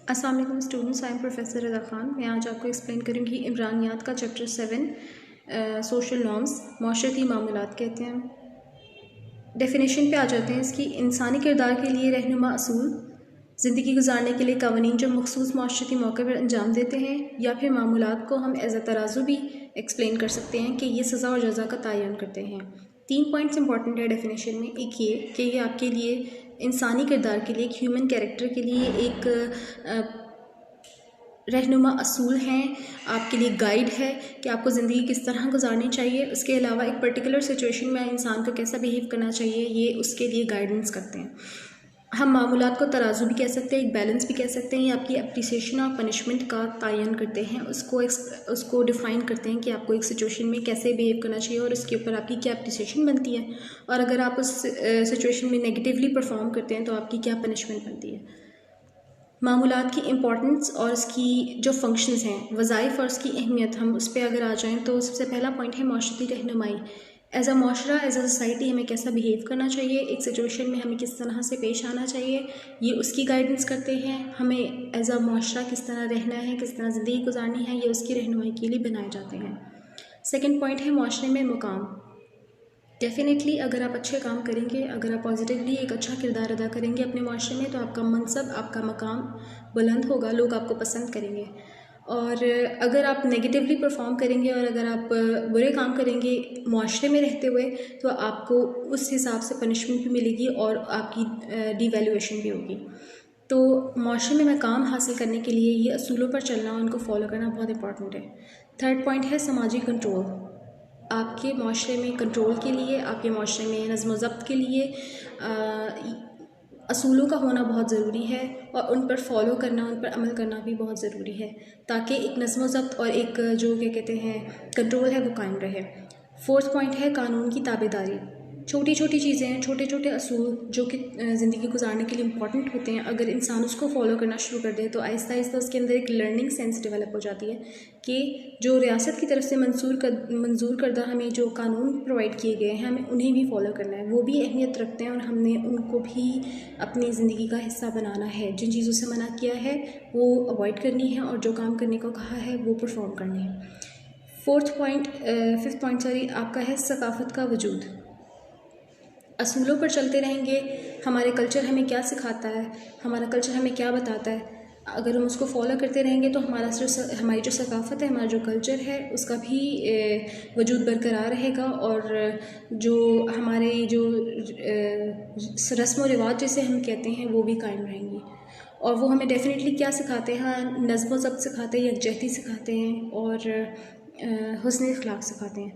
अस्सलाम वालेकुम students, I am professor रज़ा ख़ान। मैं आज आपको एक्सप्लेन करूँगी इमरानियात का चैप्टर 7 सोशल नॉर्म्स, माशरती मामूलात कहते हैं। डेफिनेशन पे आ जाते हैं इसकी। इंसानी किरदार के लिए रहनुमा असूल, ज़िंदगी गुजारने के लिए कवानीन जो मखसूस माशरती मौके पर अंजाम देते हैं, या फिर मामूलात को हम एज अ तराजू भी एक्सप्लेन कर सकते हैं कि ये सज़ा और जज़ा का तयन करते हैं। 3 पॉइंट्स इंपॉर्टेंट है डेफिनेशन में। एक ये कि ये आपके लिए इंसानी किरदार के लिए, एक ह्यूमन कैरेक्टर के लिए एक रहनुमा असूल हैं, आपके लिए गाइड है कि आपको ज़िंदगी किस तरह गुजारनी चाहिए। उसके अलावा एक पर्टिकुलर सिचुएशन में इंसान को कैसा बिहेव करना चाहिए, ये उसके लिए गाइडेंस करते हैं। हम मामूलात को तराजू भी कह सकते हैं, एक बैलेंस भी कह सकते हैं। ये आपकी अप्रिसिएशन और पनिशमेंट का तयन करते हैं, उसको डिफ़ाइन करते हैं कि आपको एक सिचुएशन में कैसे बिहेव करना चाहिए और उसके ऊपर आपकी क्या अप्रिसिएशन बनती है, और अगर आप उस सिचुएशन में नेगेटिवली परफॉर्म करते हैं तो आपकी क्या पनिशमेंट बनती है। मामूलात की इम्पॉर्टेंस और इसकी जो फंक्शंस हैं, वज़ाइफ और उसकी अहमियत, हम उस पर अगर आ जाएँ तो सबसे पहला पॉइंट है माशरती रहनुमाई। एज़ अ माशरा, एज़ अ सोसाइटी हमें कैसा बिहेव करना चाहिए, एक सिचुएशन में हमें किस तरह से पेश आना चाहिए, ये उसकी गाइडेंस करते हैं। हमें एज़ अ माशरा किस तरह रहना है, किस तरह ज़िंदगी गुजारनी है, ये उसकी रहनुमाई के लिए बनाए जाते हैं। सेकेंड पॉइंट है माशरे में मुकाम। डेफिनेटली अगर आप अच्छे काम करेंगे, अगर आप पॉजिटिवली एक अच्छा किरदार अदा करेंगे अपने माशरे में, तो आपका मनसब, आपका मकाम बुलंद होगा, लोग आपको पसंद करेंगे। और अगर आप नेगेटिवली परफॉर्म करेंगे और अगर आप बुरे काम करेंगे माशरे में रहते हुए, तो आपको उस हिसाब से पनिशमेंट भी मिलेगी और आपकी डिवैल्यूएशन भी होगी। तो माशरे में मकाम हासिल करने के लिए ये असूलों पर चलना, उनको फॉलो करना बहुत इंपॉर्टेंट है। थर्ड पॉइंट है समाजी कंट्रोल। आपके माशरे में कंट्रोल के लिए, आपके माशरे में नज़्म व ज़ब्त के लिए असूलों का होना बहुत ज़रूरी है, और उन पर फॉलो करना, उन पर अमल करना भी बहुत ज़रूरी है, ताकि एक नज़्म व ज़ब्त और एक जो क्या कहते हैं कंट्रोल है वो कायम रहे। फोर्थ पॉइंट है कानून की ताबेदारी। छोटी छोटी चीज़ें हैं, छोटे छोटे असूल जो कि ज़िंदगी गुजारने के लिए इम्पॉर्टेंट होते हैं, अगर इंसान उसको फॉलो करना शुरू कर दे तो आहिस्ता आहिस्ता उसके अंदर एक लर्निंग सेंस डेवलप हो जाती है कि जो रियासत की तरफ से मंजूर करदा हमें जो कानून प्रोवाइड किए गए हैं, हमें उन्हें भी फॉलो करना है, वो भी अहमियत रखते हैं और हमने उनको भी अपनी ज़िंदगी का हिस्सा बनाना है। जिन चीज़ों से मना किया है वो अवॉइड करनी है और जो काम करने को कहा है वो परफॉर्म करने हैं। फिफ्थ पॉइंट आपका है सकाफ़त का वजूद। असूलों पर चलते रहेंगे, हमारे कल्चर हमें क्या सिखाता है, हमारा कल्चर हमें क्या बताता है, अगर हम उसको फॉलो करते रहेंगे तो हमारी जो सकाफ़त है, हमारा जो कल्चर है, उसका भी वजूद बरकरार रहेगा, और जो हमारे जो रस्म व रिवाज जिसे हम कहते हैं वो भी कायम रहेंगी। और वो हमें डेफिनेटली क्या सिखाते हैं, नज़्म व ज़ब्त सिखाते हैं, यकजहती सिखाते हैं और हुस्न अखलाक सिखाते हैं।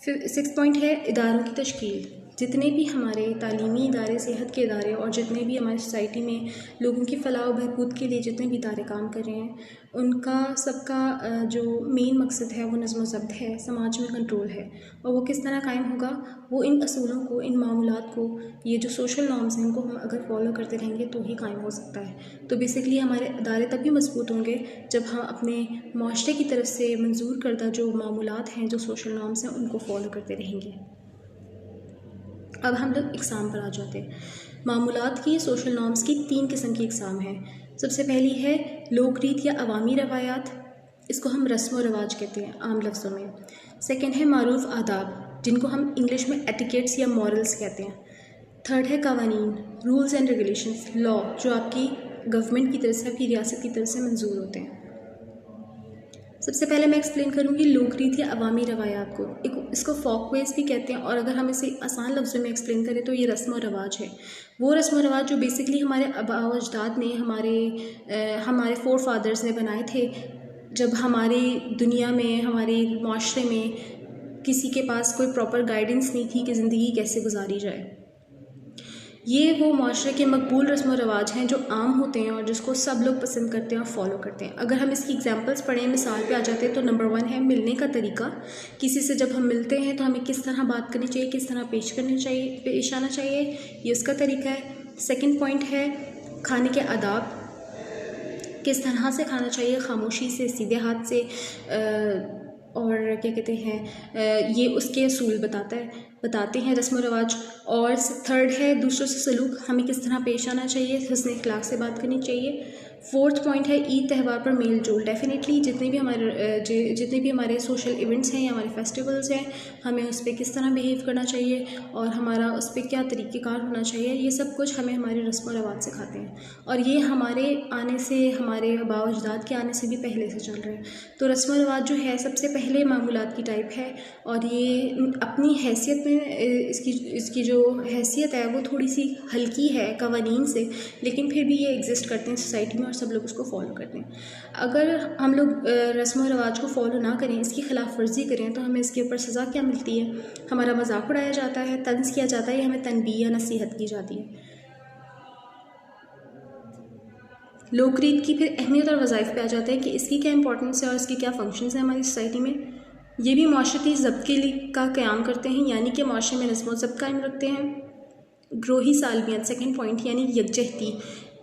फिर 6 पॉइंट है इदारों की तश्कील। जितने भी हमारे तालीमी इदारे, सेहत के इदारे और जितने भी हमारी सोसाइटी में लोगों की फ़लाह व बहबूद के लिए जितने भी इदारे काम कर रहे हैं, उनका सबका जो मेन मकसद है वो नज़्म व ज़ब्त है, समाज में कंट्रोल है। और वो किस तरह कायम होगा, वो इन असूलों को, इन मामूलात को, ये जो सोशल नॉर्म्स हैं, इनको हम अगर फॉलो करते रहेंगे तो ही कायम हो सकता है। तो बेसिकली हमारे इदारे तभी मजबूत होंगे जब हम अपने माशरे की तरफ से मंजूर करदा जो मामूलात हैं, जो सोशल नॉर्म्स हैं, उनको फॉलो करते रहेंगे। अब हम लोग इकसाम पर आ जाते हैं। मामूलात की, सोशल नॉर्म्स की 3 किस्म की इकसाम है। सबसे पहली है लोकरीत या अवामी रवायात, इसको हम रस्म व रिवाज कहते हैं आम लफ्ज़ों में। सेकंड है मारूफ आदाब, जिनको हम इंग्लिश में एटिकेट्स या मॉरल्स कहते हैं। थर्ड है कवानीन, रूल्स एंड रेगुलेशंस, लॉ, जो आपकी गवर्नमेंट की तरफ से, आपकी रियासत की तरफ से मंजूर होते हैं। सबसे पहले मैं एक्सप्लेन करूँगी लोकरीत या अवामी रवायात को। इसको फोकवेज भी कहते हैं, और अगर हम इसे आसान लफ्ज़ों में एक्सप्लेन करें तो ये रस्म और रवाज है। वो रस्म और रवाज जो बेसिकली हमारे आबा व अजदाद ने, हमारे फोर फादर्स ने बनाए थे, जब हमारी दुनिया में, हमारे माशरे में किसी के पास कोई प्रॉपर गाइडेंस नहीं थी कि ज़िंदगी कैसे गुजारी जाए। ये वो माशरे के मकबूल रस्म व रवाज हैं जो आम होते हैं और जिसको सब लोग पसंद करते हैं और फॉलो करते हैं। अगर हम इसकी एग्जांपल्स पढ़ें, मिसाल पे आ जाते हैं, तो नंबर 1 है मिलने का तरीका। किसी से जब हम मिलते हैं तो हमें किस तरह बात करनी चाहिए, किस तरह पेश आना चाहिए, ये उसका तरीका है। सेकेंड पॉइंट है खाने के आदाब, किस तरह से खाना चाहिए, खामोशी से, सीधे हाथ से, और क्या कहते हैं, ये उसके असूल बताते हैं रस्म व रवाज। और थर्ड है दूसरों से सलूक, हमें किस तरह पेश आना चाहिए, हुस्न अखलाक से बात करनी चाहिए। 4th पॉइंट है ईद त्यौहार पर मेल जोल। डेफिनेटली जितने भी हमारे सोशल इवेंट्स हैं या हमारे फेस्टिवल्स हैं, हमें उस पर किस तरह बिहेव करना चाहिए और हमारा उस पर क्या तरीक़ेकार होना चाहिए, ये सब कुछ हमें हमारे रस्म व रवाज सिखाते हैं। और ये हमारे आने से, हमारे आबा अजदाद के आने से भी पहले से चल रहे हैं। तो रस्म व रवाज जो है सबसे पहले मामूलात की टाइप है, और ये अपनी हैसियत में इसकी जो हैसियत है वो थोड़ी सी हल्की है कवानीन से, लेकिन फिर भी ये एग्जिस्ट करते हैं सोसाइटी में और सब लोग उसको फॉलो करते हैं। अगर हम लोग रस्म व रवाज को फॉलो ना करें, इसकी खिलाफ वर्जी करें, तो हमें इसके ऊपर सज़ा क्या मिलती है? हमारा मजाक उड़ाया जाता है, तंज किया जाता है, या हमें तनबीह या नसीहत की जाती है। लोकरीत की फिर अहमियत और वज़ाइफ पे आ जाते हैं कि इसकी क्या इंपॉर्टेंस है और इसके क्या फंक्शंस हैं हमारी सोसाइटी में। ये भी माशरती ज़ब्त के लिए का क़याम करते हैं, यानी कि माशरे में नज़्म व ज़ब्त कायम रखते हैं। ग्रोही सालमियत, सेकंड पॉइंट, यानी यकजहती,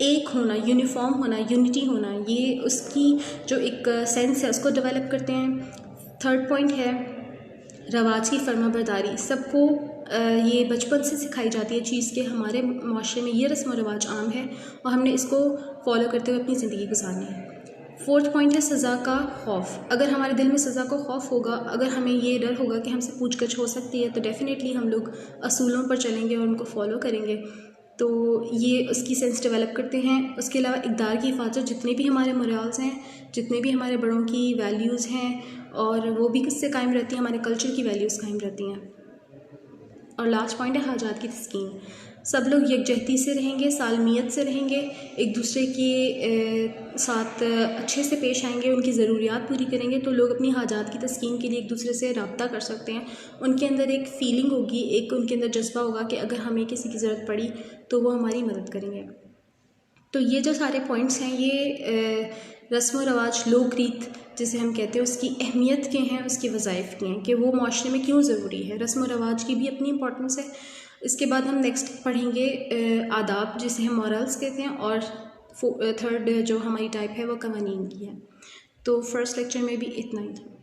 एक होना, यूनिफॉर्म होना, यूनिटी होना, ये उसकी जो एक सेंस है उसको डेवलप करते हैं। थर्ड पॉइंट है रवाज की फर्माबरदारी। सबको ये बचपन से सिखाई जाती है चीज़ के हमारे माशरे में ये रस्म व रवाज आम है और हमने इसको फॉलो करते हुए अपनी ज़िंदगी गुजारनी है। 4th पॉइंट है सज़ा का खौफ। अगर हमारे दिल में सज़ा का खौफ होगा, अगर हमें ये डर होगा कि हमसे पूछ गछ हो सकती है, तो डेफ़िनेटली हम लोग असूलों पर चलेंगे और उनको फॉलो करेंगे। तो ये उसकी सेंस डेवलप करते हैं। उसके अलावा इक़दार की हिफाजत, जितने भी हमारे मोरल्स हैं, जितने भी हमारे बड़ों की वैल्यूज़ हैं, और वो भी किससे कायम रहती हैं? हमारे कल्चर की वैल्यूज़ कायम रहती हैं। और लास्ट पॉइंट है हाजात की तस्कीन। सब लोग यकजहती से रहेंगे, सालमियत से रहेंगे, एक दूसरे के साथ अच्छे से पेश आएंगे, उनकी ज़रूरियात पूरी करेंगे, तो लोग अपनी हाजात की तस्कीन के लिए एक दूसरे से रब्ता कर सकते हैं। उनके अंदर एक फ़ीलिंग होगी, एक उनके अंदर जज्बा होगा कि अगर हमें किसी की ज़रूरत पड़ी तो वो हमारी मदद करेंगे। तो ये जो सारे पॉइंट्स हैं, ये रस्म व रवाज, लोक रीत जिसे हम कहते हैं, उसकी अहमियत के हैं, उसके वज़ाइफ के हैं कि वो माशरे में क्यों ज़रूरी है। रस्म व रवाज की भी अपनी इंपॉर्टेंस है। इसके बाद हम नेक्स्ट पढ़ेंगे आदाब, जिसे हम मॉरल्स कहते हैं, और थर्ड जो हमारी टाइप है वो कवानीन की है। तो फर्स्ट लेक्चर में भी इतना ही था।